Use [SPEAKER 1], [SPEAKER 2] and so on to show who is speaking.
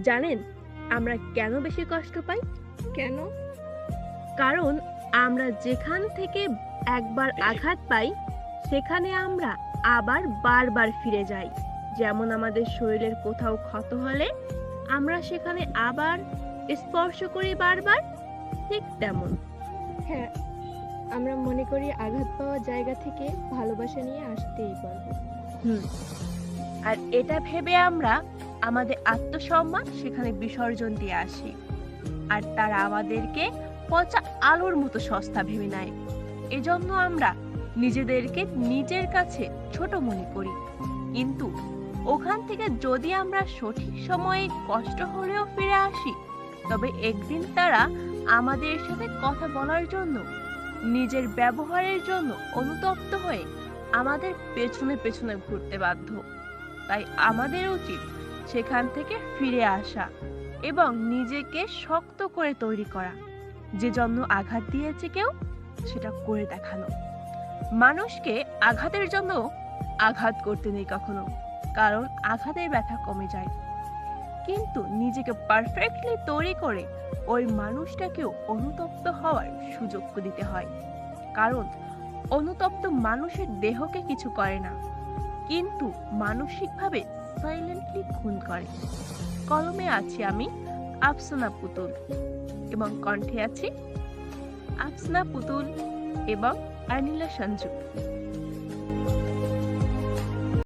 [SPEAKER 1] জানেন আমরা কেন বেশি কষ্ট পাই?
[SPEAKER 2] কেন?
[SPEAKER 1] কারণ আমরা যেখান থেকে একবার আঘাত পাই সেখানে আমরা আবার বারবার ফিরে যাই। যেমন আমাদের শরীরের কোথাও ক্ষত হলে আমরা সেখানে আবার স্পর্শ করি বারবার, ঠিক তেমন।
[SPEAKER 2] হ্যাঁ, আমরা মনে করি আঘাত পাওয়া জায়গা থেকে ভালোবাসা নিয়ে আসতেই পারবো।
[SPEAKER 1] হুম আর এটা ভেবে আমরা আমাদের আত্মসম্মান সেখানে বিসর্জন দিয়ে আসি, আর তারা আমাদেরকে পচা আলুর মতো সস্তা ভেবে নেয়। এজন্য আমরা নিজেদেরকে নিজের কাছে ছোট মনে করি। কিন্তু ওখান থেকে যদি আমরা সঠিক সময়ে কষ্ট হলেও ফিরে আসি, তবে একদিন তারা আমাদের সাথে কথা বলার জন্য, নিজের ব্যবহারের জন্য অনুতপ্ত হয়ে আমাদের পেছনে পেছনে ঘুরতে বাধ্য। তাই আমাদের উচিত সেখান থেকে ফিরে আসা এবং নিজেকে শক্ত করে তৈরি করা। যে জন্য আঘাত দিয়েছে কেউ, সেটা করে দেখানো। মানুষকে আঘাতের জন্য আঘাত করতে নেই কখনো, কারণ আঘাতের ব্যথা কমে যায়। কিন্তু নিজেকে পারফেক্টলি তৈরি করে ওই মানুষটাকেও অনুতপ্ত হওয়ার সুযোগ দিতে হয়। কারণ অনুতপ্ত মানুষের দেহকে কিছু করে না, কিন্তু মানসিকভাবে সাইলেন্টলি খুন করে। কলমে আছি আমি আফসানা পুতুল এবং কণ্ঠে আছি আফসানা পুতুল এবং আনিলা সঞ্জু।